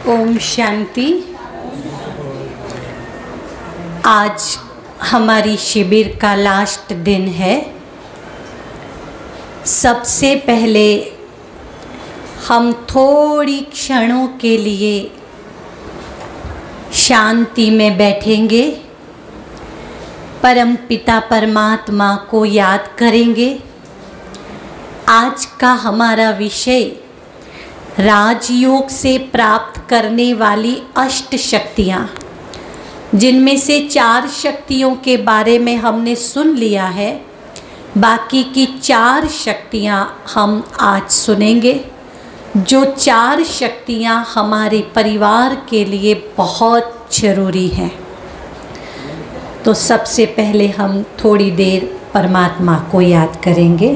ओम शांति। आज हमारी शिविर का लास्ट दिन है। सबसे पहले हम थोड़ी क्षणों के लिए शांति में बैठेंगे, परम पिता परमात्मा को याद करेंगे। आज का हमारा विषय राजयोग से प्राप्त करने वाली अष्ट शक्तियाँ, जिनमें से 4 शक्तियों के बारे में हमने सुन लिया है। बाकी की 4 शक्तियाँ हम आज सुनेंगे, जो 4 शक्तियाँ हमारे परिवार के लिए बहुत ज़रूरी हैं। तो सबसे पहले हम थोड़ी देर परमात्मा को याद करेंगे।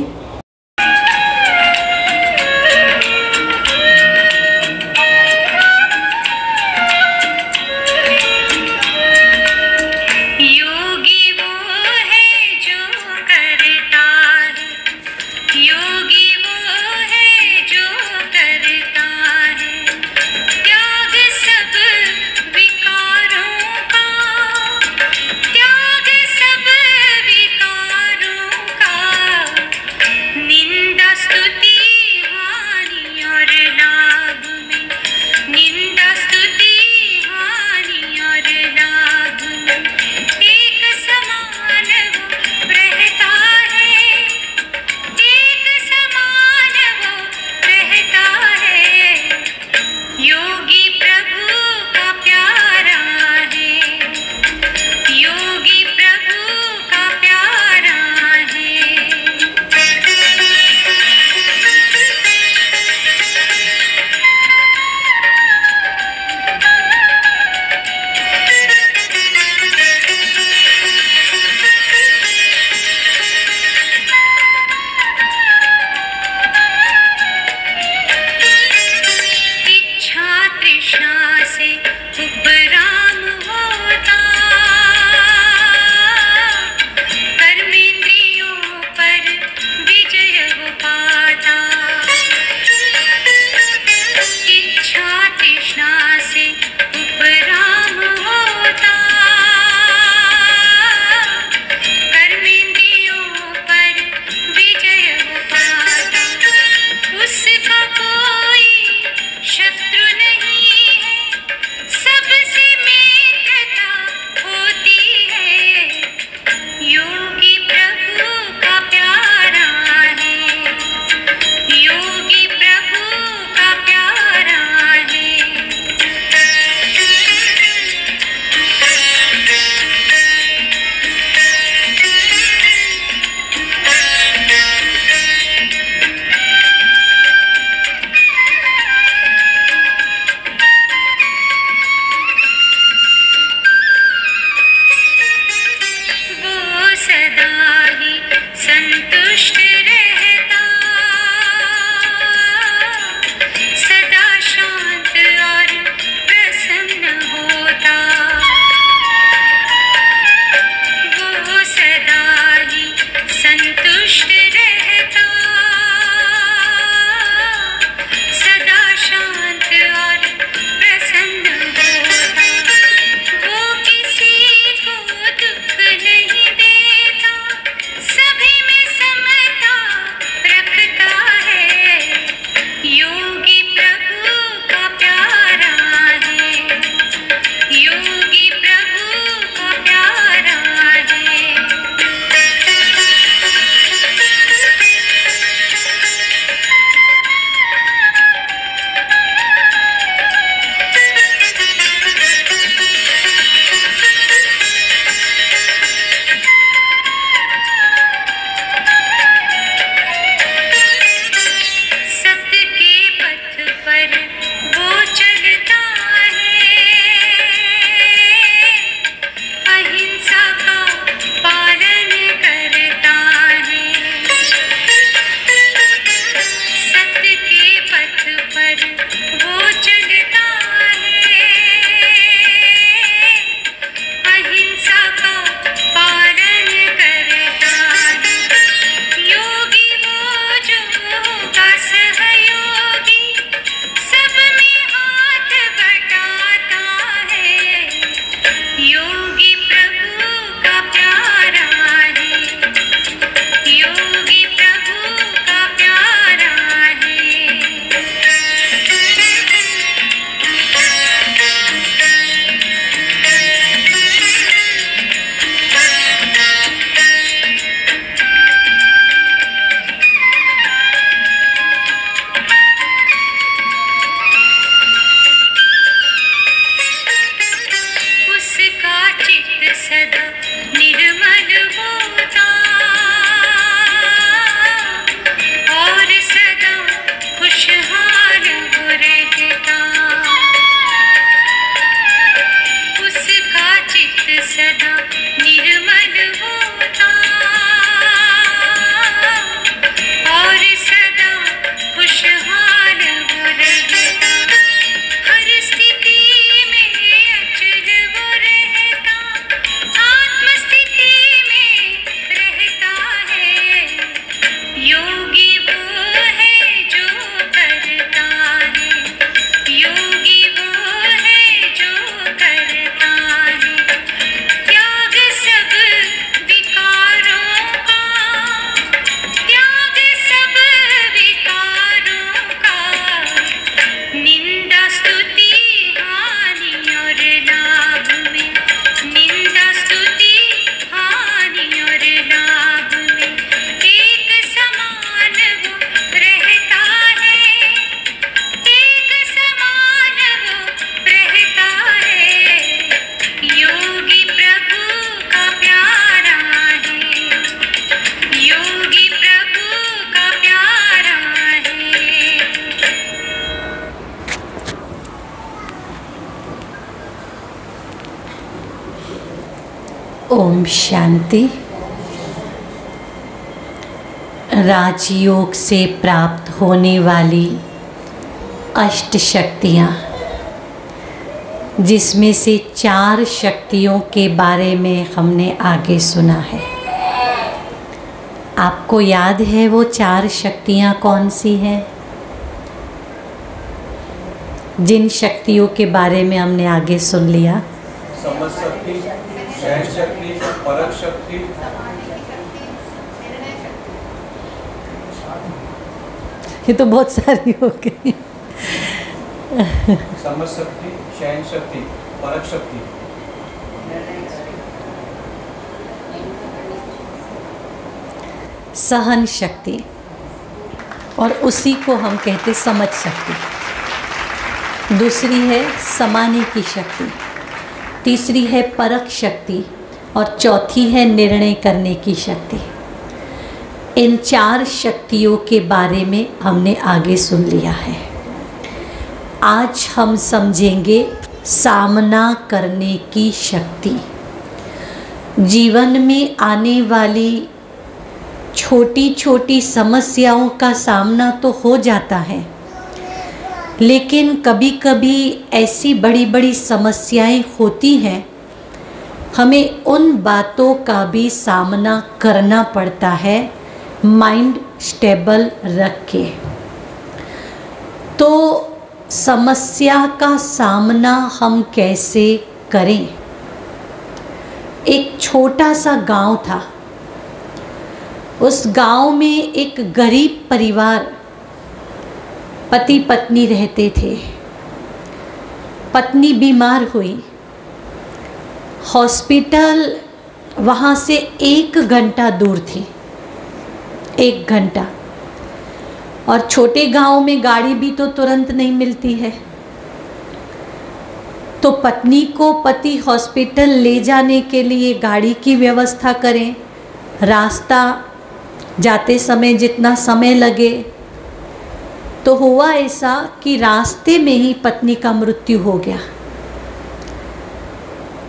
सभी में समता ओम शांति। राजयोग से प्राप्त होने वाली अष्ट शक्तियाँ, जिसमें से 4 शक्तियों के बारे में हमने आगे सुना है। आपको याद है वो 4 शक्तियाँ कौन सी हैं? जिन शक्तियों के बारे में हमने आगे सुन लिया। समझ शक्ति, सहन शक्ति, परख शक्ति, ये तो बहुत सारी हो गई। समझ शक्ति, सहन शक्ति, परख शक्ति। सहन शक्ति, और उसी को हम कहते समझ शक्ति। दूसरी है समाने की शक्ति, तीसरी है परख शक्ति, और चौथी है निर्णय करने की शक्ति। इन 4 शक्तियों के बारे में हमने आगे सुन लिया है। आज हम समझेंगे सामना करने की शक्ति। जीवन में आने वाली छोटी छोटी समस्याओं का सामना तो हो जाता है, लेकिन कभी कभी ऐसी बड़ी बड़ी समस्याएं होती हैं, हमें उन बातों का भी सामना करना पड़ता है माइंड स्टेबल रख के। तो समस्या का सामना हम कैसे करें? एक छोटा सा गांव था। उस गांव में एक गरीब परिवार, पति पत्नी रहते थे। पत्नी बीमार हुई, हॉस्पिटल वहाँ से 1 घंटा दूर थी। 1 घंटा। और छोटे गांव में गाड़ी भी तो तुरंत नहीं मिलती है। तो पत्नी को पति हॉस्पिटल ले जाने के लिए गाड़ी की व्यवस्था करें, रास्ता जाते समय जितना समय लगे। तो हुआ ऐसा कि रास्ते में ही पत्नी का मृत्यु हो गया।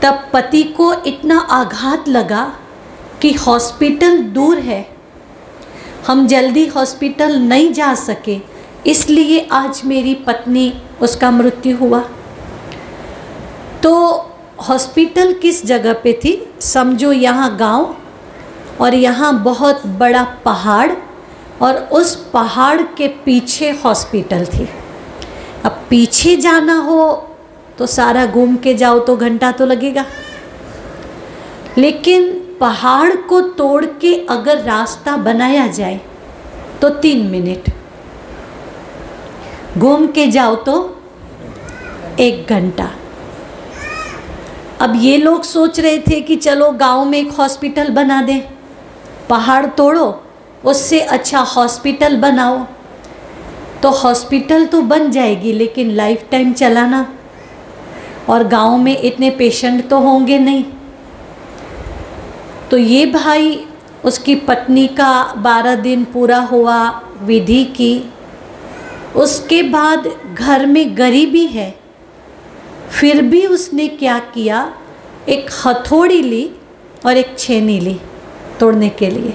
तब पति को इतना आघात लगा कि हॉस्पिटल दूर है, हम जल्दी हॉस्पिटल नहीं जा सके, इसलिए आज मेरी पत्नी उसका मृत्यु हुआ। तो हॉस्पिटल किस जगह पे थी? समझो यहाँ गांव, और यहाँ बहुत बड़ा पहाड़, और उस पहाड़ के पीछे हॉस्पिटल थी। अब पीछे जाना हो तो सारा घूम के जाओ तो घंटा तो लगेगा, लेकिन पहाड़ को तोड़ के अगर रास्ता बनाया जाए तो 3 मिनट, घूम के जाओ तो 1 घंटा। अब ये लोग सोच रहे थे कि चलो गांव में एक हॉस्पिटल बना दें, पहाड़ तोड़ो, उससे अच्छा हॉस्पिटल बनाओ। तो हॉस्पिटल तो बन जाएगी, लेकिन लाइफ टाइम चलाना, और गांव में इतने पेशेंट तो होंगे नहीं। तो ये भाई, उसकी पत्नी का 12 दिन पूरा हुआ विधि की। उसके बाद घर में गरीबी है, फिर भी उसने क्या किया, एक हथौड़ी ली और एक छेनी ली तोड़ने के लिए,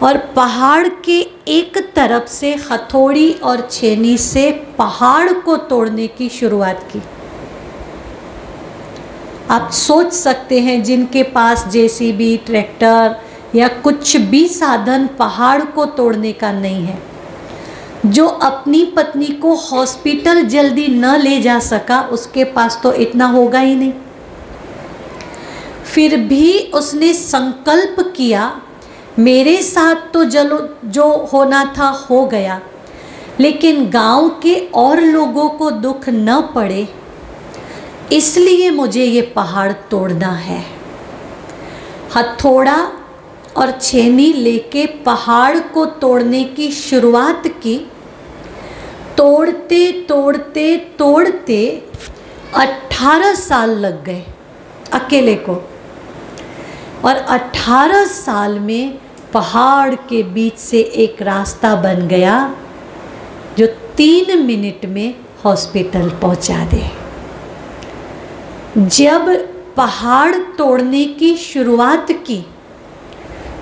और पहाड़ के एक तरफ से हथौड़ी और छेनी से पहाड़ को तोड़ने की शुरुआत की। आप सोच सकते हैं, जिनके पास जेसीबी, ट्रैक्टर या कुछ भी साधन पहाड़ को तोड़ने का नहीं है, जो अपनी पत्नी को हॉस्पिटल जल्दी न ले जा सका, उसके पास तो इतना होगा ही नहीं। फिर भी उसने संकल्प किया, मेरे साथ तो जो होना था हो गया, लेकिन गांव के और लोगों को दुख न पड़े, इसलिए मुझे ये पहाड़ तोड़ना है। हथौड़ा और छेनी लेके पहाड़ को तोड़ने की शुरुआत की। तोड़ते तोड़ते तोड़ते 18 साल लग गए अकेले को, और 18 साल में पहाड़ के बीच से एक रास्ता बन गया जो 3 मिनट में हॉस्पिटल पहुंचा दे। जब पहाड़ तोड़ने की शुरुआत की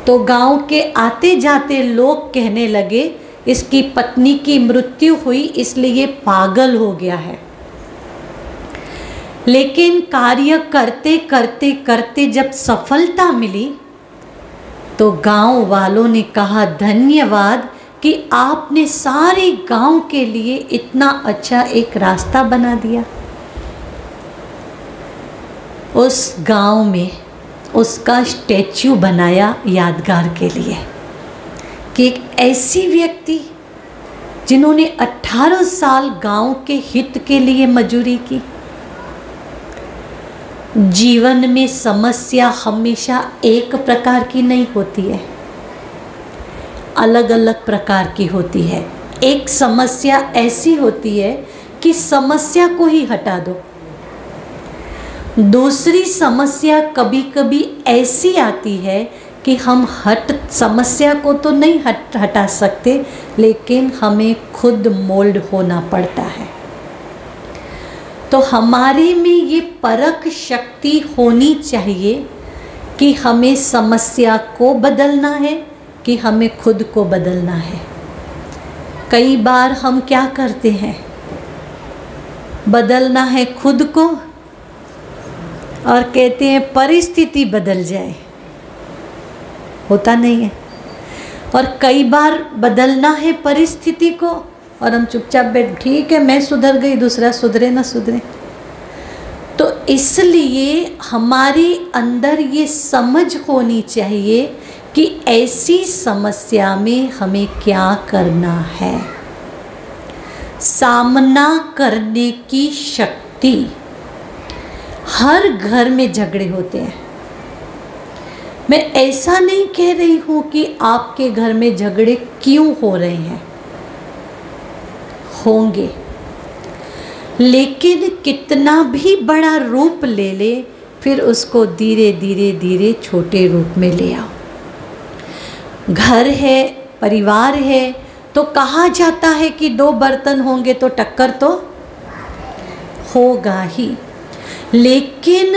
तो गांव के आते जाते लोग कहने लगे इसकी पत्नी की मृत्यु हुई इसलिए पागल हो गया है। लेकिन कार्य करते करते करते जब सफलता मिली तो गांव वालों ने कहा धन्यवाद कि आपने सारे गांव के लिए इतना अच्छा एक रास्ता बना दिया। उस गांव में उसका स्टैच्यू बनाया यादगार के लिए कि एक ऐसी व्यक्ति जिन्होंने 18 साल गांव के हित के लिए मजूरी की। जीवन में समस्या हमेशा एक प्रकार की नहीं होती है, अलग अलग प्रकार की होती है। एक समस्या ऐसी होती है कि समस्या को ही हटा दो। दूसरी समस्या कभी कभी ऐसी आती है कि हम समस्या को तो नहीं हटा सकते, लेकिन हमें खुद मोल्ड होना पड़ता है। तो हमारे में ये परख शक्ति होनी चाहिए कि हमें समस्या को बदलना है कि हमें खुद को बदलना है। कई बार हम क्या करते हैं, बदलना है खुद को और कहते हैं परिस्थिति बदल जाए, होता नहीं है। और कई बार बदलना है परिस्थिति को और हम चुपचाप बैठ ठीक है मैं सुधर गई, दूसरा सुधरे ना सुधरे। तो इसलिए हमारे अंदर ये समझ होनी चाहिए कि ऐसी समस्या में हमें क्या करना है। सामना करने की शक्ति। हर घर में झगड़े होते हैं। मैं ऐसा नहीं कह रही हूँ कि आपके घर में झगड़े क्यों हो रहे हैं, होंगे, लेकिन कितना भी बड़ा रूप ले ले फिर उसको धीरे धीरे धीरे छोटे रूप में ले आओ। घर है, परिवार है, तो कहा जाता है कि दो बर्तन होंगे तो टक्कर तो होगा ही, लेकिन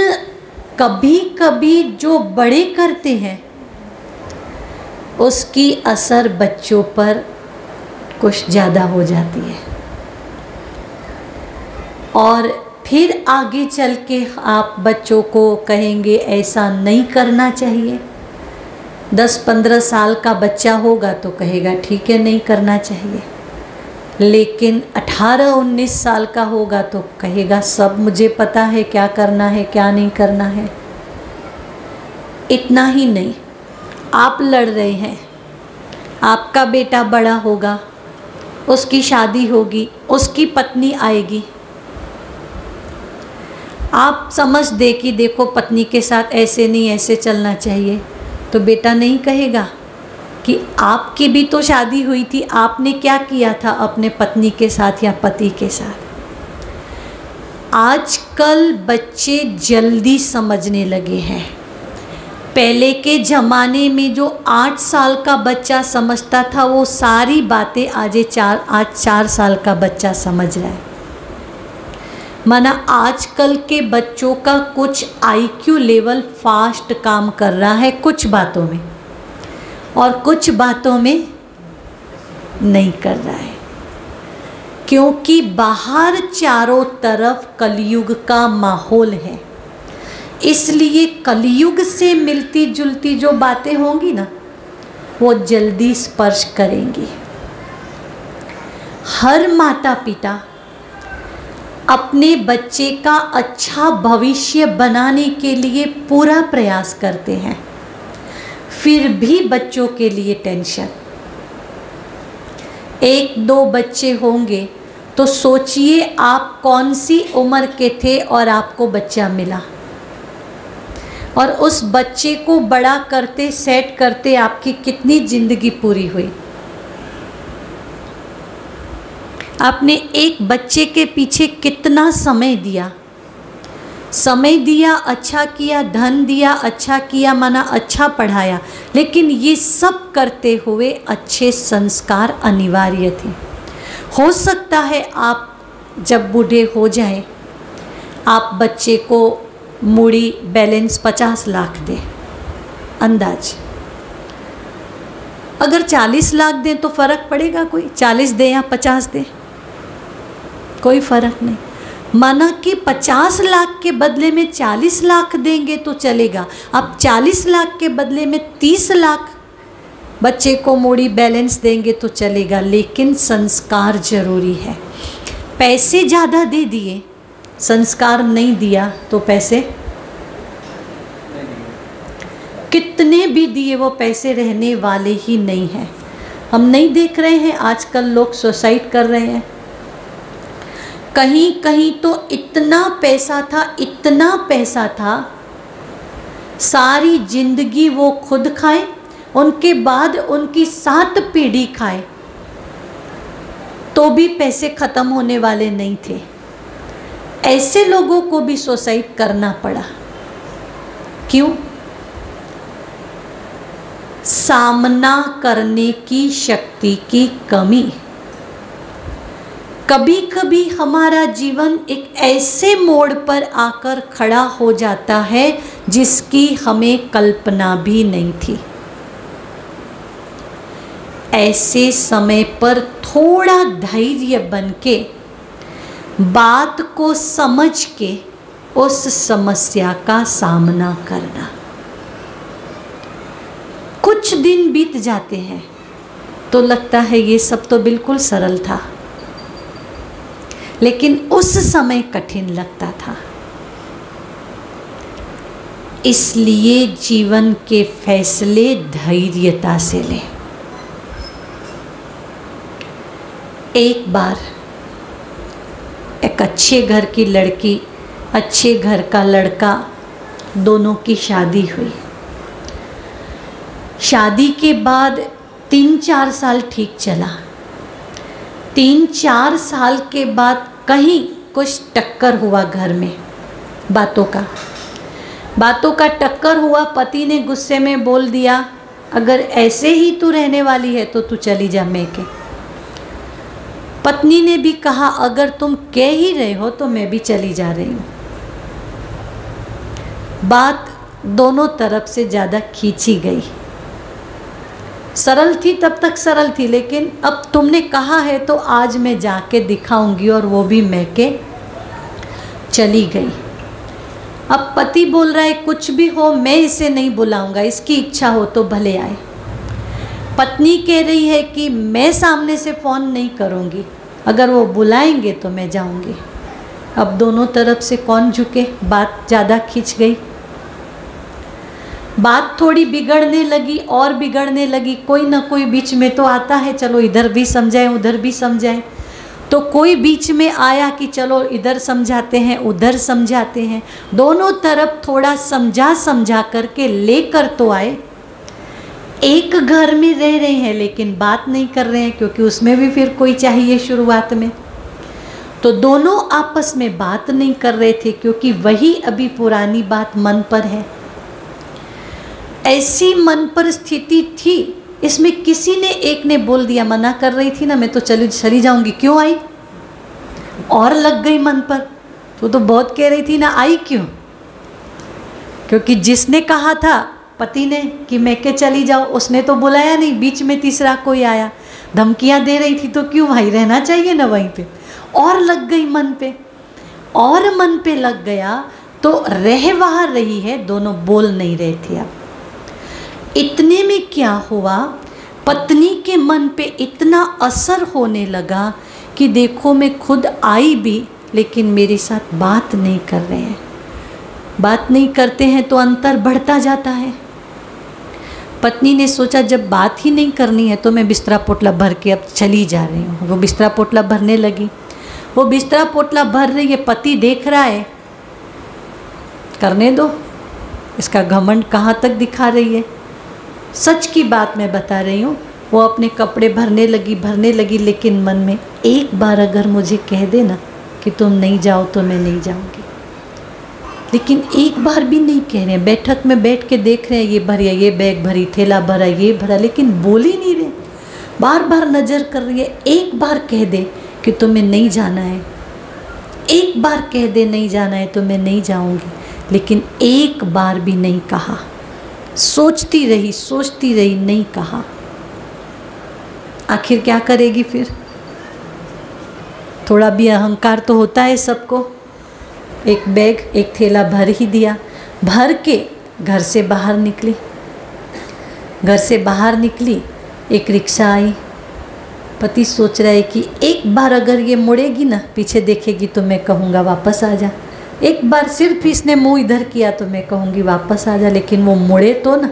कभी कभी जो बड़े करते हैं उसकी असर बच्चों पर कुछ ज़्यादा हो जाती है। और फिर आगे चल के आप बच्चों को कहेंगे ऐसा नहीं करना चाहिए। 10-15 साल का बच्चा होगा तो कहेगा ठीक है नहीं करना चाहिए, लेकिन 18-19 साल का होगा तो कहेगा सब मुझे पता है क्या करना है क्या नहीं करना है। इतना ही नहीं, आप लड़ रहे हैं, आपका बेटा बड़ा होगा, उसकी शादी होगी, उसकी पत्नी आएगी, आप समझ दे कि देखो पत्नी के साथ ऐसे नहीं ऐसे चलना चाहिए, तो बेटा नहीं कहेगा कि आपकी भी तो शादी हुई थी, आपने क्या किया था अपने पत्नी के साथ या पति के साथ। आजकल बच्चे जल्दी समझने लगे हैं। पहले के ज़माने में जो 8 साल का बच्चा समझता था वो सारी बातें आज 4 साल का बच्चा समझ रहा है। माना आजकल के बच्चों का कुछ IQ लेवल फास्ट काम कर रहा है कुछ बातों में, और कुछ बातों में नहीं कर रहा है, क्योंकि बाहर चारों तरफ कलयुग का माहौल है। इसलिए कलयुग से मिलती जुलती जो बातें होंगी ना वो जल्दी स्पर्श करेंगी। हर माता पिता अपने बच्चे का अच्छा भविष्य बनाने के लिए पूरा प्रयास करते हैं, फिर भी बच्चों के लिए टेंशन। 1-2 बच्चे होंगे तो सोचिए आप कौन सी उम्र के थे और आपको बच्चा मिला, और उस बच्चे को बड़ा करते सेट करते आपकी कितनी ज़िंदगी पूरी हुई। आपने एक बच्चे के पीछे कितना समय दिया, अच्छा किया, धन दिया, अच्छा किया, माना अच्छा पढ़ाया, लेकिन ये सब करते हुए अच्छे संस्कार अनिवार्य थे। हो सकता है आप जब बूढ़े हो जाएं, आप बच्चे को मूड़ी बैलेंस 50 लाख दे, अंदाज। अगर 40 लाख दें तो फ़र्क पड़ेगा कोई? 40 दे या 50 दे, कोई फ़र्क नहीं। माना कि 50 लाख के बदले में 40 लाख देंगे तो चलेगा। अब 40 लाख के बदले में 30 लाख बच्चे को मूड़ी बैलेंस देंगे तो चलेगा, लेकिन संस्कार जरूरी है। पैसे ज़्यादा दे दिए, संस्कार नहीं दिया तो पैसे कितने भी दिए वो पैसे रहने वाले ही नहीं हैं। हम नहीं देख रहे हैं आजकल लोग सुसाइड कर रहे हैं। कहीं कहीं तो इतना पैसा था, इतना पैसा था, सारी जिंदगी वो खुद खाए, उनके बाद उनकी 7 पीढ़ी खाए, तो भी पैसे ख़त्म होने वाले नहीं थे। ऐसे लोगों को भी सुसाइड करना पड़ा। क्यों? सामना करने की शक्ति की कमी। कभी कभी हमारा जीवन एक ऐसे मोड़ पर आकर खड़ा हो जाता है जिसकी हमें कल्पना भी नहीं थी। ऐसे समय पर थोड़ा धैर्य बन के, बात को समझ के उस समस्या का सामना करना। कुछ दिन बीत जाते हैं तो लगता है ये सब तो बिल्कुल सरल था, लेकिन उस समय कठिन लगता था। इसलिए जीवन के फैसले धैर्यता से लें। एक बार एक अच्छे घर की लड़की, अच्छे घर का लड़का, दोनों की शादी हुई। शादी के बाद 3-4 साल ठीक चला। 3-4 साल के बाद कहीं कुछ टक्कर हुआ घर में, बातों का टक्कर हुआ। पति ने गुस्से में बोल दिया, अगर ऐसे ही तू रहने वाली है तो तू चली जा मैके। पत्नी ने भी कहा, अगर तुम कह ही रहे हो तो मैं भी चली जा रही हूँ। बात दोनों तरफ से ज़्यादा खींची गई। सरल थी तब तक सरल थी, लेकिन अब तुमने कहा है तो आज मैं जाके दिखाऊंगी, और वो भी मैके चली गई। अब पति बोल रहा है, कुछ भी हो मैं इसे नहीं बुलाऊंगा, इसकी इच्छा हो तो भले आए। पत्नी कह रही है कि मैं सामने से फ़ोन नहीं करूंगी, अगर वो बुलाएंगे तो मैं जाऊंगी। अब दोनों तरफ से कौन झुके? बात ज़्यादा खिंच गई। बात थोड़ी बिगड़ने लगी और बिगड़ने लगी। कोई ना कोई बीच में तो आता है, चलो इधर भी समझाएं उधर भी समझाएं। तो कोई बीच में आया कि चलो इधर समझाते हैं उधर समझाते हैं। दोनों तरफ थोड़ा समझा करके लेकर तो आए। एक घर में रह रहे हैं लेकिन बात नहीं कर रहे हैं, क्योंकि उसमें भी फिर कोई चाहिए शुरुआत में। तो दोनों आपस में बात नहीं कर रहे थे, क्योंकि वही अभी पुरानी बात मन पर है। ऐसी मन पर स्थिति थी, इसमें किसी ने एक ने बोल दिया, मना कर रही थी ना मैं तो चली जाऊंगी, क्यों आई? और लग गई मन पर। तो बहुत कह रही थी ना, आई क्यों? क्योंकि जिसने कहा था पति ने कि मैं के चली जाओ, उसने तो बुलाया नहीं, बीच में तीसरा कोई आया, धमकियां दे रही थी, तो क्यों भाई, रहना चाहिए ना वहीं पे। और लग गई मन पे, और मन पे लग गया तो रह वहाँ रही है, दोनों बोल नहीं रहे थे। अब इतने में क्या हुआ, पत्नी के मन पे इतना असर होने लगा कि देखो मैं खुद आई भी, लेकिन मेरे साथ बात नहीं कर रहे हैं। बात नहीं करते हैं तो अंतर बढ़ता जाता है। पत्नी ने सोचा जब बात ही नहीं करनी है तो मैं बिस्तरा पोटला भर के अब चली जा रही हूँ। वो बिस्तरा पोटला भरने लगी। वो बिस्तरा पोटला भर रही है, पति देख रहा है, करने दो, इसका घमंड कहाँ तक दिखा रही है। सच की बात मैं बता रही हूँ। वो अपने कपड़े भरने लगी, लेकिन मन में, एक बार अगर मुझे कह देना कि तुम नहीं जाओ तो मैं नहीं जाऊँगी, लेकिन एक बार भी नहीं कह रहे। बैठक में बैठ के देख रहे हैं, ये भरिया, ये बैग भरी, थैला भरा, ये भरा, लेकिन बोल ही नहीं रहे। बार बार नज़र कर रही है। एक बार कह दे कि तुम्हें नहीं जाना है, एक बार कह दे नहीं जाना है तो मैं नहीं जाऊँगी, लेकिन एक बार भी नहीं कहा। सोचती रही, नहीं कहा। आखिर क्या करेगी फिर? थोड़ा भी अहंकार तो होता है सबको। एक बैग, एक थैला भर ही दिया, भर के घर से बाहर निकली। एक रिक्शा आई। पति सोच रहा है कि एक बार अगर ये मुड़ेगी ना, पीछे देखेगी तो मैं कहूँगा वापस आ जा। एक बार सिर्फ इसने मुंह इधर किया तो मैं कहूँगी वापस आ जा, लेकिन वो मुड़े तो ना।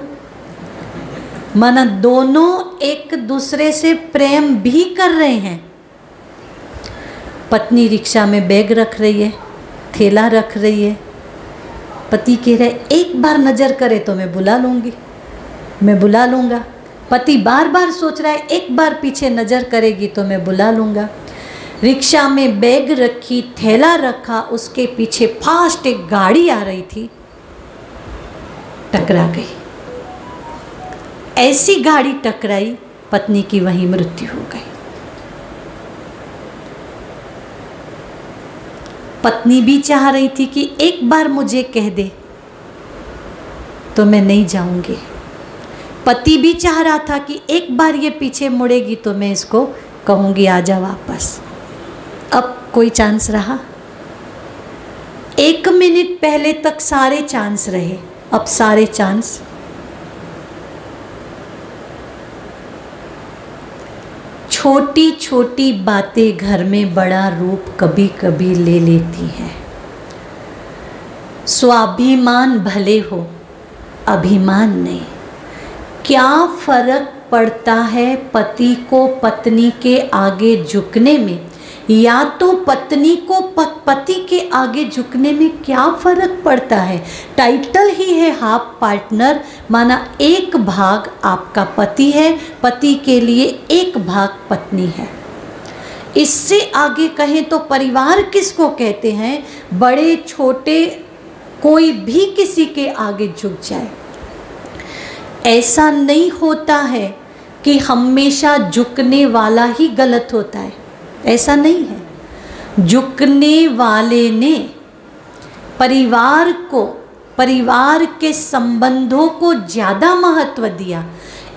माना दोनों एक दूसरे से प्रेम भी कर रहे हैं। पत्नी रिक्शा में बैग रख रही है, थैला रख रही है। पति कह रहे एक बार नज़र करे तो मैं बुला लूँगा। पति बार बार सोच रहा है एक बार पीछे नज़र करेगी तो मैं बुला लूँगा। रिक्शा में बैग रखी, थैला रखा, उसके पीछे फास्ट एक गाड़ी आ रही थी, टकरा गई। ऐसी गाड़ी टकराई, पत्नी की वहीं मृत्यु हो गई। पत्नी भी चाह रही थी कि एक बार मुझे कह दे तो मैं नहीं जाऊंगी। पति भी चाह रहा था कि एक बार ये पीछे मुड़ेगी तो मैं इसको कहूंगी आजा वापस। अब कोई चांस रहा? 1 मिनट पहले तक सारे चांस रहे, अब सारे चांस। छोटी छोटी बातें घर में बड़ा रूप कभी कभी ले लेती हैं। स्वाभिमान भले हो, अभिमान नहीं। क्या फर्क पड़ता है पति को पत्नी के आगे झुकने में, या तो पत्नी को पति के आगे झुकने में क्या फर्क पड़ता है? टाइटल ही है हाफ पार्टनर, माना एक भाग आपका पति है, पति के लिए एक भाग पत्नी है। इससे आगे कहें तो परिवार किसको कहते हैं? बड़े छोटे कोई भी किसी के आगे झुक जाए। ऐसा नहीं होता है कि हमेशा झुकने वाला ही गलत होता है, ऐसा नहीं है। झुकने वाले ने परिवार के संबंधों को ज़्यादा महत्व दिया,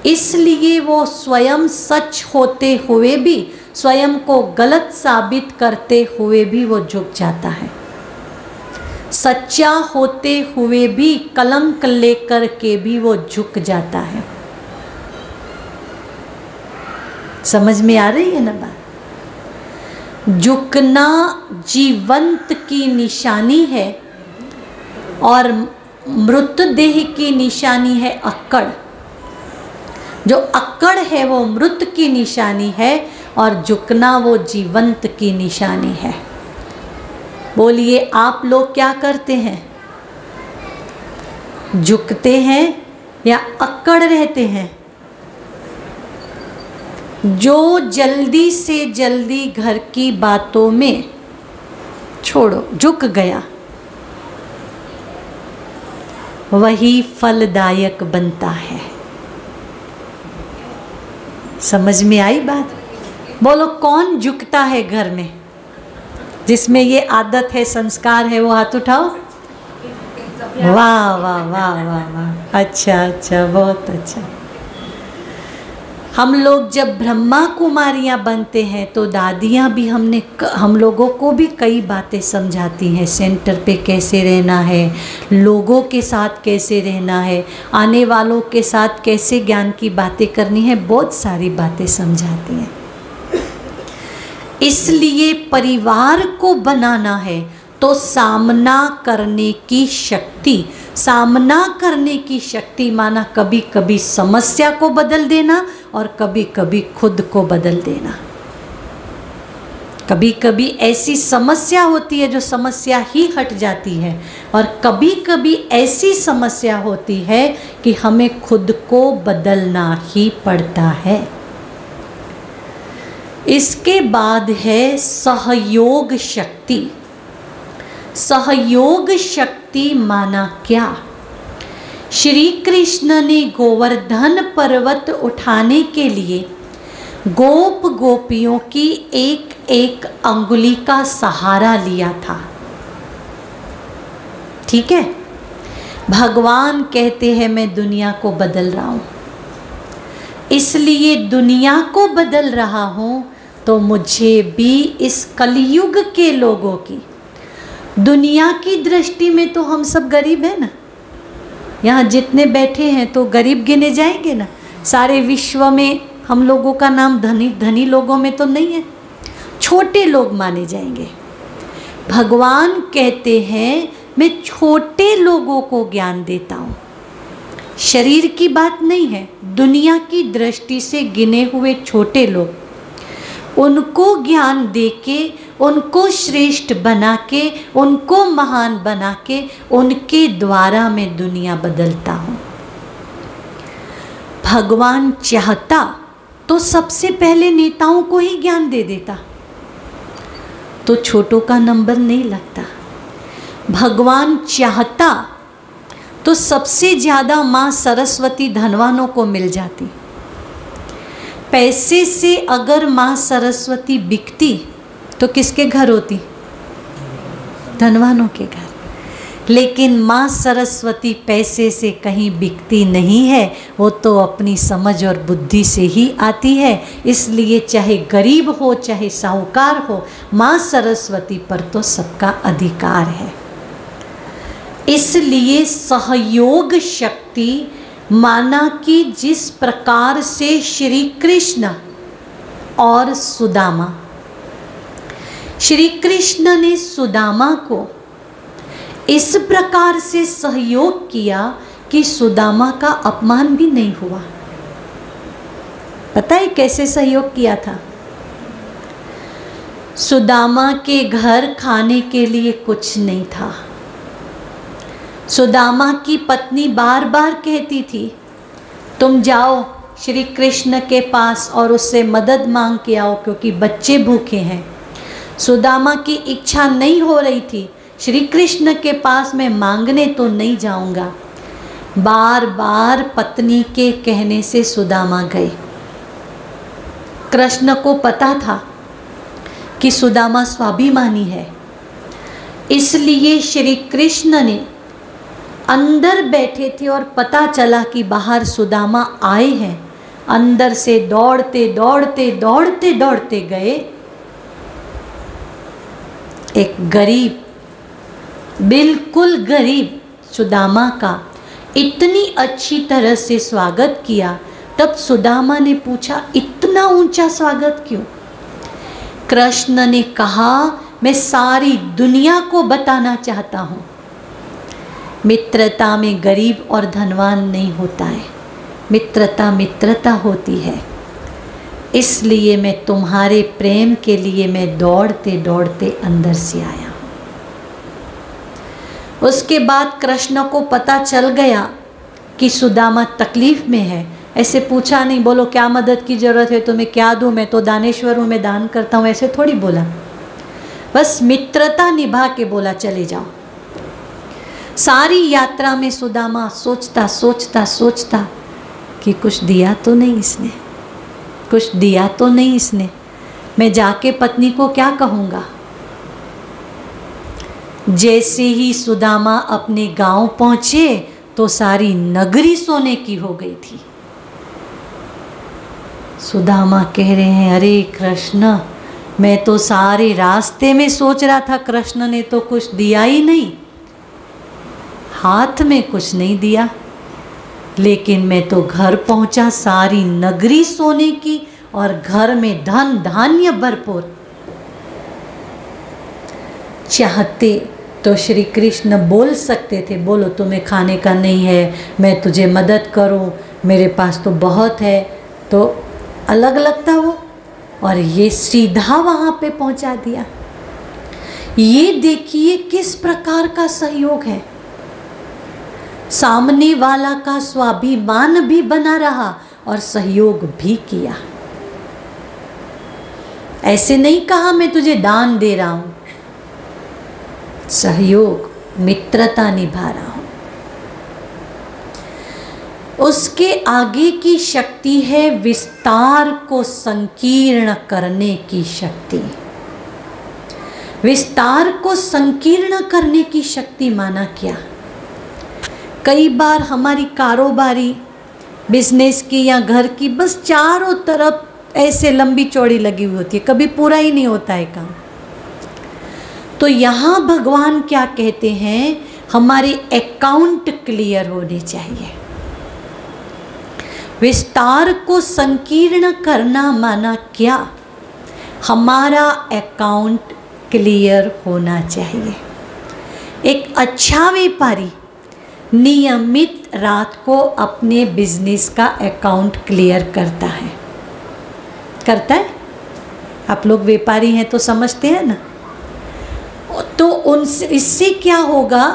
इसलिए वो स्वयं सच होते हुए भी, स्वयं को गलत साबित करते हुए भी वो झुक जाता है। सच्चा होते हुए भी कलंक लेकर के भी वो झुक जाता है। समझ में आ रही है ना बात? झुकना जीवंत की निशानी है और मृतदेह की निशानी है अक्कड़। जो अक्कड़ है वो मृत की निशानी है और झुकना वो जीवंत की निशानी है। बोलिए आप लोग क्या करते हैं? झुकते हैं या अक्कड़ रहते हैं? जो जल्दी से जल्दी घर की बातों में छोड़ो झुक गया, वही फलदायक बनता है। समझ में आई बात? बोलो कौन झुकता है घर में? जिसमें ये आदत है, संस्कार है, वो हाथ उठाओ। वाह वाह वाह वाह वाह, अच्छा, बहुत अच्छा। हम लोग जब ब्रह्मा कुमारियाँ बनते हैं तो दादियाँ भी हम लोगों को भी कई बातें समझाती हैं। सेंटर पे कैसे रहना है, लोगों के साथ कैसे रहना है, आने वालों के साथ कैसे ज्ञान की बातें करनी है, बहुत सारी बातें समझाती हैं। इसलिए परिवार को बनाना है तो सामना करने की शक्ति, माना कभी कभी समस्या को बदल देना और कभी कभी खुद को बदल देना। कभी कभी ऐसी समस्या होती है जो समस्या ही हट जाती है, और कभी कभी ऐसी समस्या होती है कि हमें खुद को बदलना ही पड़ता है। इसके बाद है सहयोग शक्ति। सहयोग शक्ति माना क्या? श्री कृष्ण ने गोवर्धन पर्वत उठाने के लिए गोप गोपियों की एक एक अंगुली का सहारा लिया था। ठीक है, भगवान कहते हैं मैं दुनिया को बदल रहा हूँ, इसलिए दुनिया को बदल रहा हूँ, तो मुझे भी इस कलयुग के लोगों की, दुनिया की दृष्टि में तो हम सब गरीब हैं ना, यहाँ जितने बैठे हैं तो गरीब गिने जाएंगे ना। सारे विश्व में हम लोगों का नाम धनी लोगों में तो नहीं है, छोटे लोग माने जाएंगे। भगवान कहते हैं मैं छोटे लोगों को ज्ञान देता हूँ। शरीर की बात नहीं है, दुनिया की दृष्टि से गिने हुए छोटे लोग, उनको ज्ञान देके, उनको श्रेष्ठ बना के, उनको महान बना के, उनके द्वारा मैं दुनिया बदलता हूँ। भगवान चाहता तो सबसे पहले नेताओं को ही ज्ञान दे देता, तो छोटों का नंबर नहीं लगता। भगवान चाहता तो सबसे ज़्यादा माँ सरस्वती धनवानों को मिल जाती। पैसे से अगर माँ सरस्वती बिकती तो किसके घर होती? धनवानों के घर। लेकिन माँ सरस्वती पैसे से कहीं बिकती नहीं है, वो तो अपनी समझ और बुद्धि से ही आती है। इसलिए चाहे गरीब हो चाहे साहूकार हो, माँ सरस्वती पर तो सबका अधिकार है। इसलिए सहयोग शक्ति माना कि जिस प्रकार से श्री कृष्ण और सुदामा, श्री कृष्ण ने सुदामा को इस प्रकार से सहयोग किया कि सुदामा का अपमान भी नहीं हुआ। पता है कैसे सहयोग किया था? सुदामा के घर खाने के लिए कुछ नहीं था। सुदामा की पत्नी बार बार कहती थी तुम जाओ श्री कृष्ण के पास और उससे मदद मांग के आओ, क्योंकि बच्चे भूखे हैं। सुदामा की इच्छा नहीं हो रही थी, श्री कृष्ण के पास मैं मांगने तो नहीं जाऊंगा। बार बार पत्नी के कहने से सुदामा गए। कृष्ण को पता था कि सुदामा स्वाभिमानी है, इसलिए श्री कृष्ण ने अंदर बैठे थे और पता चला कि बाहर सुदामा आए हैं। अंदर से दौड़ते दौड़ते दौड़ते दौड़ते गए। एक गरीब, बिल्कुल गरीब सुदामा का इतनी अच्छी तरह से स्वागत किया। तब सुदामा ने पूछा इतना ऊंचा स्वागत क्यों? कृष्ण ने कहा मैं सारी दुनिया को बताना चाहता हूँ, मित्रता में गरीब और धनवान नहीं होता है, मित्रता मित्रता होती है। इसलिए मैं तुम्हारे प्रेम के लिए मैं दौड़ते दौड़ते अंदर से आया हूँ। उसके बाद कृष्ण को पता चल गया कि सुदामा तकलीफ में है। ऐसे पूछा नहीं, बोलो क्या मदद की ज़रूरत है, तुम्हें क्या दूँ, मैं तो दानेश्वर हूँ, मैं दान करता हूँ, ऐसे थोड़ी बोला। बस मित्रता निभा के बोला चले जाओ। सारी यात्रा में सुदामा सोचता सोचता सोचता कि कुछ दिया तो नहीं इसने, कुछ दिया तो नहीं इसने, मैं जाके पत्नी को क्या कहूँगा। जैसे ही सुदामा अपने गांव पहुँचे तो सारी नगरी सोने की हो गई थी। सुदामा कह रहे हैं अरे कृष्ण, मैं तो सारे रास्ते में सोच रहा था कृष्ण ने तो कुछ दिया ही नहीं, हाथ में कुछ नहीं दिया, लेकिन मैं तो घर पहुंचा सारी नगरी सोने की और घर में धन धान्य भरपूर। चाहते तो श्री कृष्ण बोल सकते थे, बोलो तुम्हें खाने का नहीं है, मैं तुझे मदद करूं, मेरे पास तो बहुत है, तो अलग लगता वो। और ये सीधा वहाँ पे पहुँचा दिया। ये देखिए किस प्रकार का सहयोग है। सामने वाला का स्वाभिमान भी बना रहा और सहयोग भी किया। ऐसे नहीं कहा मैं तुझे दान दे रहा हूँ, सहयोग मित्रता निभा रहा हूँ। उसके आगे की शक्ति है विस्तार को संकीर्ण करने की शक्ति। विस्तार को संकीर्ण करने की शक्ति माना क्या? कई बार हमारी कारोबारी बिजनेस की या घर की बस चारों तरफ ऐसे लंबी चौड़ी लगी हुई होती है, कभी पूरा ही नहीं होता है काम। तो यहाँ भगवान क्या कहते हैं, हमारे अकाउंट क्लियर होने चाहिए। विस्तार को संकीर्ण करना माना क्या, हमारा अकाउंट क्लियर होना चाहिए। एक अच्छा व्यापारी नियमित रात को अपने बिजनेस का अकाउंट क्लियर करता है। आप लोग व्यापारी हैं तो समझते हैं ना। तो उनसे इससे क्या होगा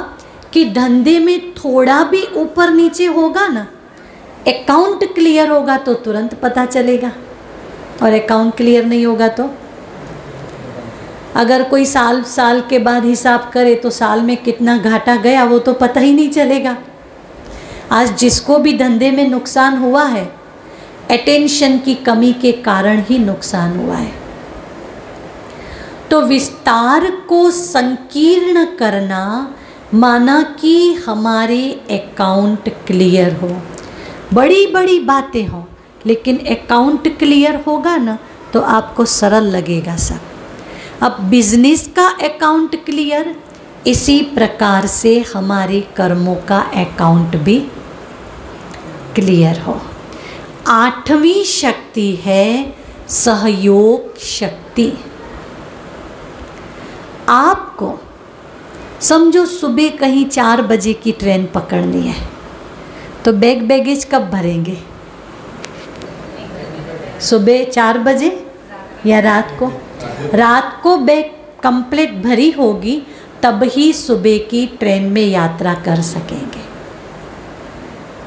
कि धंधे में थोड़ा भी ऊपर नीचे होगा ना, अकाउंट क्लियर होगा तो तुरंत पता चलेगा, और अकाउंट क्लियर नहीं होगा तो अगर कोई साल के बाद हिसाब करे तो साल में कितना घाटा गया वो तो पता ही नहीं चलेगा। आज जिसको भी धंधे में नुकसान हुआ है, अटेंशन की कमी के कारण ही नुकसान हुआ है। तो विस्तार को संकीर्ण करना माना कि हमारे अकाउंट क्लियर हो, बड़ी बड़ी बातें हों, लेकिन अकाउंट क्लियर होगा ना तो आपको सरल लगेगा सब। अब बिजनेस का अकाउंट क्लियर, इसी प्रकार से हमारे कर्मों का अकाउंट भी क्लियर हो। 8वीं शक्ति है सहयोग शक्ति। आपको समझो सुबह कहीं 4 बजे की ट्रेन पकड़नी है, तो बैगेज कब भरेंगे? सुबह 4 बजे या रात को? रात को बैग कंप्लीट भरी होगी तब ही सुबह की ट्रेन में यात्रा कर सकेंगे।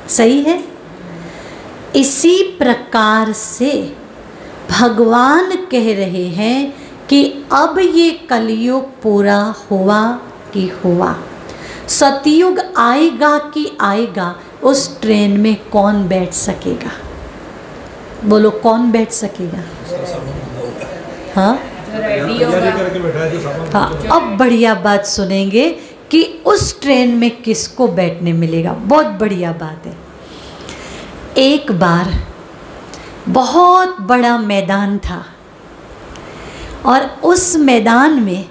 सही है। इसी प्रकार से भगवान कह रहे हैं कि अब ये कलयुग पूरा हुआ कि हुआ, सतयुग आएगा कि आएगा, उस ट्रेन में कौन बैठ सकेगा? बोलो, कौन बैठ सकेगा? हाँ हाँ, अब बढ़िया बात सुनेंगे कि उस ट्रेन में किसको बैठने मिलेगा। बहुत बढ़िया बात है। एक बार बहुत बड़ा मैदान था और उस मैदान में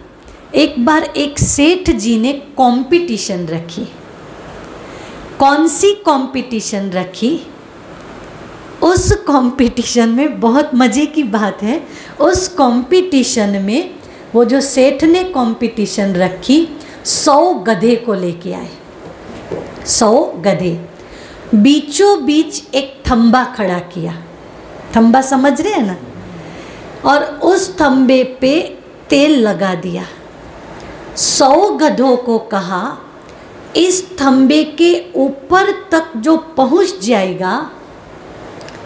एक बार एक सेठ जी ने कंपटीशन रखी। कौन सी कंपटीशन रखी? उस कंपटीशन में बहुत मज़े की बात है, उस कंपटीशन में वो जो सेठ ने कंपटीशन रखी 100 गधे को लेके आए। 100 गधे, बीचों बीच एक थंबा खड़ा किया। थंबा समझ रहे हैं ना? और उस थंबे पे तेल लगा दिया। 100 गधों को कहा, इस थंबे के ऊपर तक जो पहुंच जाएगा,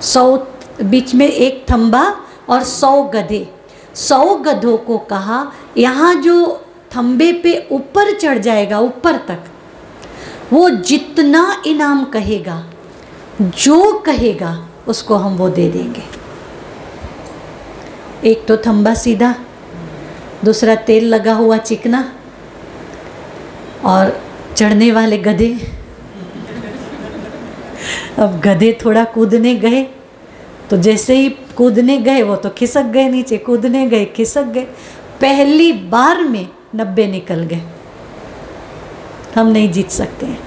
100 बीच में एक थंबा और 100 गधे, 100 गधों को कहा यहाँ जो थंबे पे ऊपर चढ़ जाएगा ऊपर तक, वो जितना इनाम कहेगा, जो कहेगा उसको हम वो दे देंगे। एक तो थंबा सीधा, दूसरा तेल लगा हुआ चिकना, और चढ़ने वाले गधे। अब गधे थोड़ा कूदने गए, तो जैसे ही कूदने गए वो तो खिसक गए नीचे, कूदने गए खिसक गए। पहली बार में 90 निकल गए। हम नहीं जीत सकते हैं।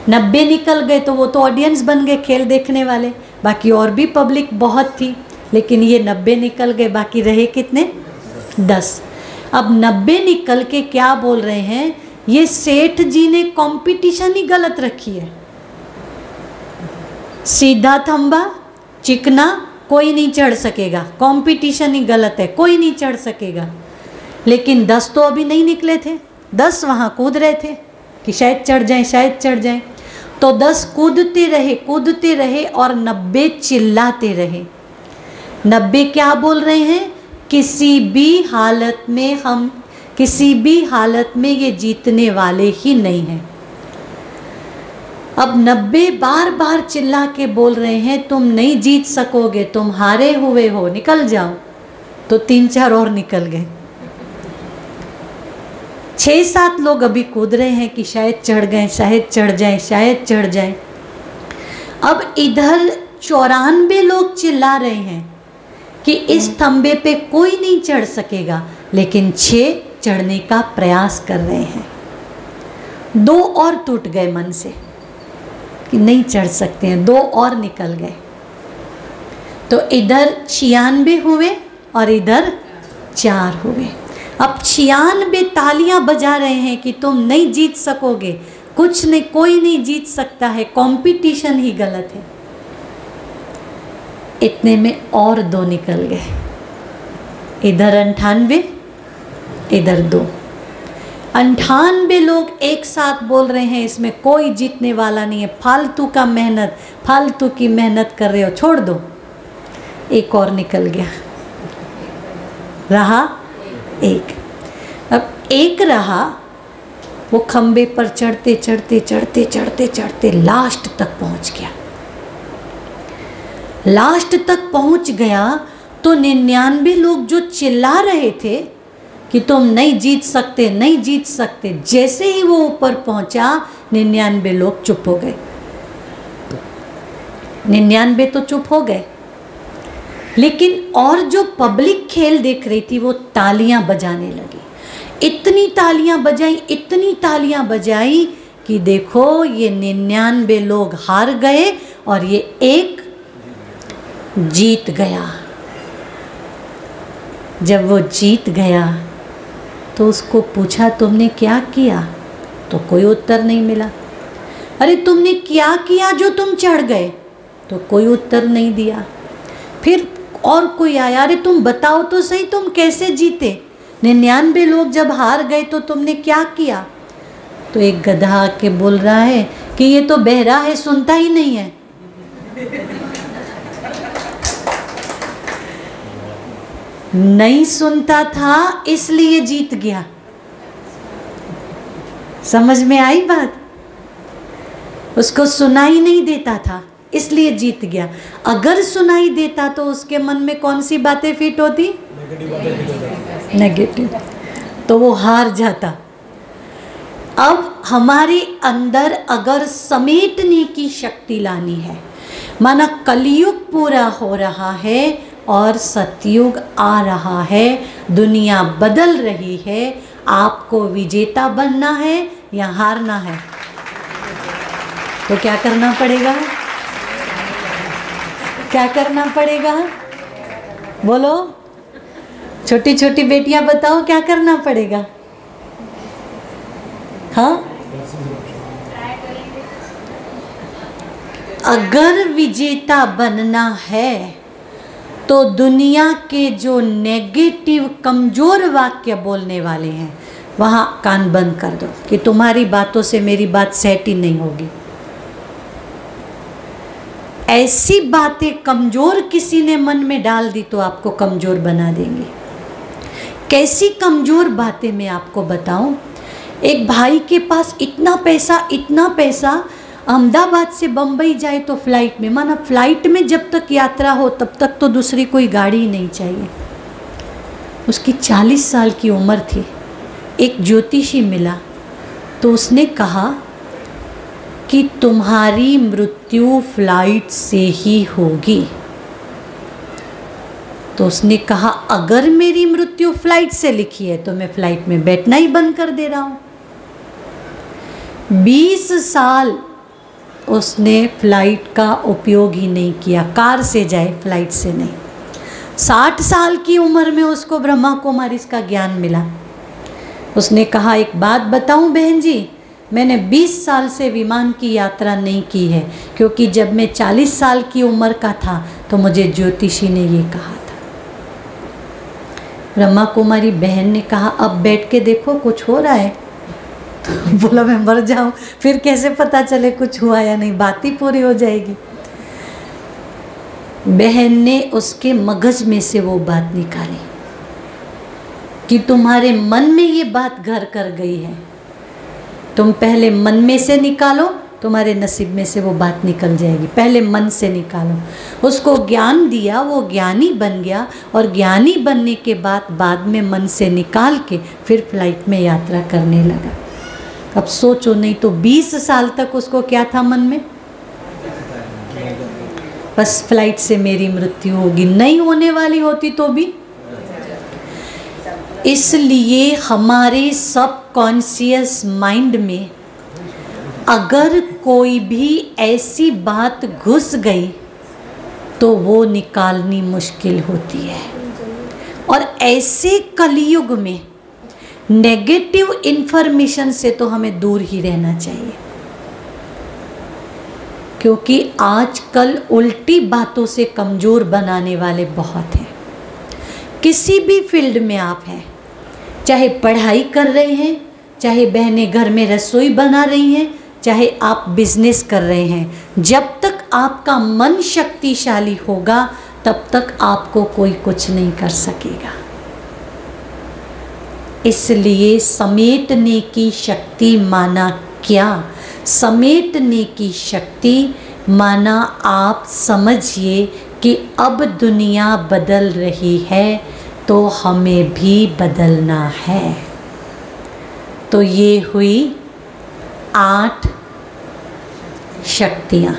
90 निकल गए तो वो तो ऑडियंस बन गए, खेल देखने वाले। बाकी और भी पब्लिक बहुत थी, लेकिन ये 90 निकल गए। बाकी रहे कितने? 10। अब 90 निकल के क्या बोल रहे हैं, ये सेठ जी ने कंपटीशन ही गलत रखी है। सीधा थंबा चिकना, कोई नहीं चढ़ सकेगा, कंपटीशन ही गलत है, कोई नहीं चढ़ सकेगा। लेकिन 10 तो अभी नहीं निकले थे, 10 वहाँ कूद रहे थे कि शायद चढ़ जाएं, शायद चढ़ जाएं। तो 10 कूदते रहे और 90 चिल्लाते रहे। 90 क्या बोल रहे हैं? किसी भी हालत में ये जीतने वाले ही नहीं हैं। अब 90 बार बार चिल्ला के बोल रहे हैं, तुम नहीं जीत सकोगे, तुम हारे हुए हो, निकल जाओ। तो 3-4 और निकल गए। 6-7 लोग अभी कूद रहे हैं कि शायद चढ़ गए, शायद चढ़ जाए, शायद चढ़ जाए। अब इधर 94 लोग चिल्ला रहे हैं कि इस खंबे पे कोई नहीं चढ़ सकेगा, लेकिन 6 चढ़ने का प्रयास कर रहे हैं। 2 और टूट गए मन से कि नहीं चढ़ सकते हैं, 2 और निकल गए। तो इधर 96 हुए और इधर 4 हुए। अब 96 तालियां बजा रहे हैं कि तुम नहीं जीत सकोगे, कुछ नहीं, कोई नहीं जीत सकता है, कंपटीशन ही गलत है। इतने में और 2 निकल गए, इधर 98, इधर 2। 98 लोग एक साथ बोल रहे हैं इसमें कोई जीतने वाला नहीं है, फालतू का मेहनत, फालतू की मेहनत कर रहे हो, छोड़ दो। एक और निकल गया, रहा 1। अब 1 रहा, वो खंबे पर चढ़ते चढ़ते चढ़ते चढ़ते चढ़ते लास्ट तक पहुंच गया। लास्ट तक पहुंच गया तो 99 लोग जो चिल्ला रहे थे कि तुम नहीं जीत सकते, नहीं जीत सकते, जैसे ही वो ऊपर पहुंचा 99 लोग चुप हो गए। 99 तो चुप हो गए, लेकिन और जो पब्लिक खेल देख रही थी वो तालियां बजाने लगी। इतनी तालियां बजाई, इतनी तालियां बजाई कि देखो ये 99 लोग हार गए और ये 1 जीत गया। जब वो जीत गया तो उसको पूछा तुमने क्या किया, तो कोई उत्तर नहीं मिला। अरे तुमने क्या किया जो तुम चढ़ गए, तो कोई उत्तर नहीं दिया। फिर और कोई आया, अरे तुम बताओ तो सही तुम कैसे जीते, 99 लोग जब हार गए तो तुमने क्या किया। तो एक गधा आके बोल रहा है कि ये तो बहरा है, सुनता ही नहीं है। नहीं सुनता था इसलिए जीत गया। समझ में आई बात? उसको सुनाई नहीं देता था इसलिए जीत गया। अगर सुनाई देता तो उसके मन में कौन सी बातें फिट होती? नेगेटिव। तो वो हार जाता। अब हमारे अंदर अगर समेटने की शक्ति लानी है, माना कलयुग पूरा हो रहा है और सतयुग आ रहा है, दुनिया बदल रही है, आपको विजेता बनना है या हारना है, तो क्या करना पड़ेगा? क्या करना पड़ेगा? बोलो, छोटी छोटी बेटियां बताओ क्या करना पड़ेगा? हाँ, अगर विजेता बनना है तो दुनिया के जो नेगेटिव कमज़ोर वाक्य बोलने वाले हैं वहाँ कान बंद कर दो कि तुम्हारी बातों से मेरी बात सेट ही नहीं होगी। ऐसी बातें कमज़ोर किसी ने मन में डाल दी तो आपको कमज़ोर बना देंगे। कैसी कमज़ोर बातें मैं आपको बताऊं? एक भाई के पास इतना पैसा, अहमदाबाद से बम्बई जाए तो फ्लाइट में, माना फ्लाइट में जब तक यात्रा हो तब तक तो दूसरी कोई गाड़ी ही नहीं चाहिए। उसकी 40 साल की उम्र थी। एक ज्योतिषी मिला तो उसने कहा कि तुम्हारी मृत्यु फ्लाइट से ही होगी। तो उसने कहा अगर मेरी मृत्यु फ्लाइट से लिखी है तो मैं फ्लाइट में बैठना ही बंद कर दे रहा हूँ। 20 साल उसने फ्लाइट का उपयोग ही नहीं किया, कार से जाए फ्लाइट से नहीं। 60 साल की उम्र में उसको ब्रह्मा कुमारी का ज्ञान मिला। उसने कहा एक बात बताऊं बहन जी, मैंने 20 साल से विमान की यात्रा नहीं की है, क्योंकि जब मैं 40 साल की उम्र का था तो मुझे ज्योतिषी ने ये कहा था। ब्रह्मा कुमारी बहन ने कहा अब बैठ के देखो कुछ हो रहा है। तो बोला मैं मर जाऊं, फिर कैसे पता चले कुछ हुआ या नहीं, बात ही पूरी हो जाएगी। बहन ने उसके मगज में से वो बात निकाली कि तुम्हारे मन में ये बात घर कर गई है, तुम पहले मन में से निकालो तुम्हारे नसीब में से वो बात निकल जाएगी। पहले मन से निकालो। उसको ज्ञान दिया, वो ज्ञानी बन गया, और ज्ञानी बनने के बाद में मन से निकाल के फिर फ्लाइट में यात्रा करने लगा। अब सोचो, नहीं तो 20 साल तक उसको क्या था मन में? बस फ्लाइट से मेरी मृत्यु होगी, नहीं होने वाली होती तो भी। इसलिए हमारे सबकॉन्शियस माइंड में अगर कोई भी ऐसी बात घुस गई तो वो निकालनी मुश्किल होती है। और ऐसे कलयुग में नेगेटिव इन्फॉर्मेशन से तो हमें दूर ही रहना चाहिए, क्योंकि आजकल उल्टी बातों से कमज़ोर बनाने वाले बहुत हैं। किसी भी फील्ड में आप हैं, चाहे पढ़ाई कर रहे हैं, चाहे बहनें घर में रसोई बना रही हैं, चाहे आप बिजनेस कर रहे हैं, जब तक आपका मन शक्तिशाली होगा तब तक आपको कोई कुछ नहीं कर सकेगा। इसलिए समेटने की शक्ति माना क्या? समेटने की शक्ति माना आप समझिए कि अब दुनिया बदल रही है तो हमें भी बदलना है। तो ये हुई 8 शक्तियाँ।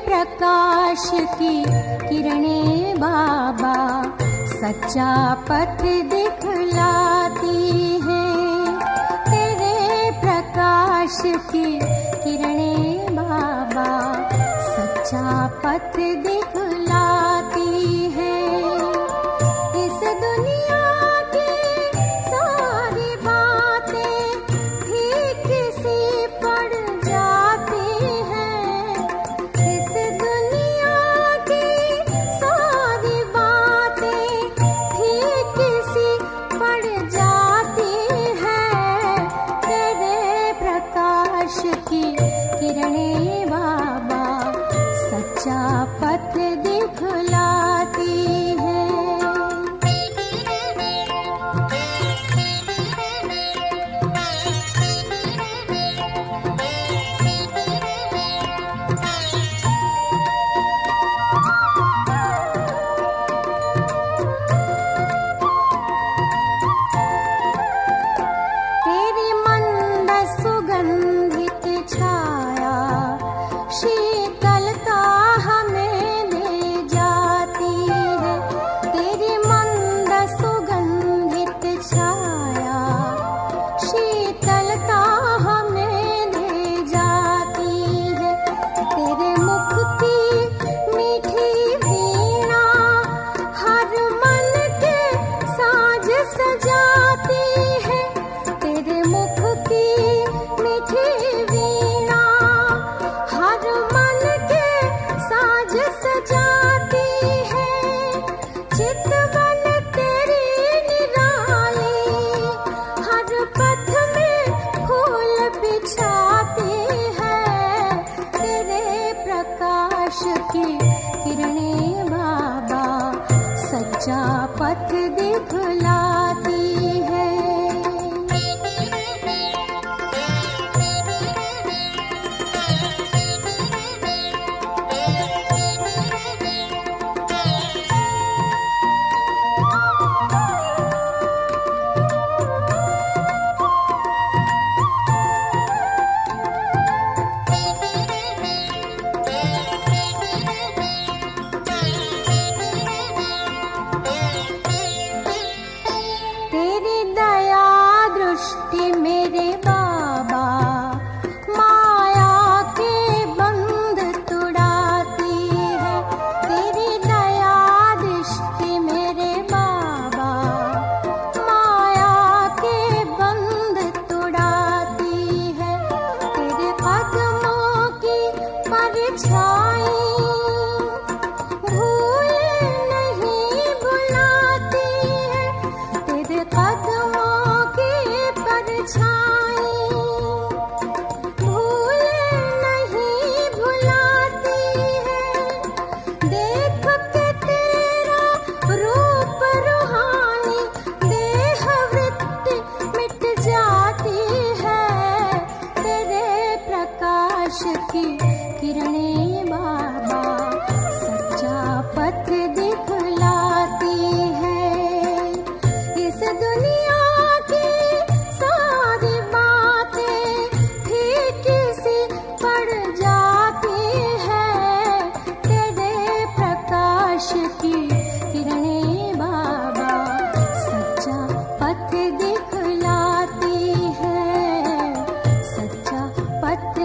प्रकाश की किरणें बाबा सच्चा पथ दिखलाती हैं। तेरे प्रकाश की किरणें बाबा सच्चा पथ दिखलाती हैं। इस दुनिया की सारी बातें ठीक सी पड़ जाती हैं। की किरणें बाबा सच्चा पथ दिखलाती है। तेरी मंद सुगंधित छाया शीतलता हमें ले जा परछाई भूल नहीं भुलाती है तेरे कदमों की परछाई भूल नहीं भुलाती है देख के तेरा रूप रूहानी देह वृत्ति मिट जाती है तेरे प्रकाश की किरणें बाबा सच्चा पथ दिखलाती है इस दुनिया की सारी बातें फीकी सी पड़ जाती है तेरे प्रकाश की किरणें बाबा सच्चा पथ दिखलाती है सच्चा पथ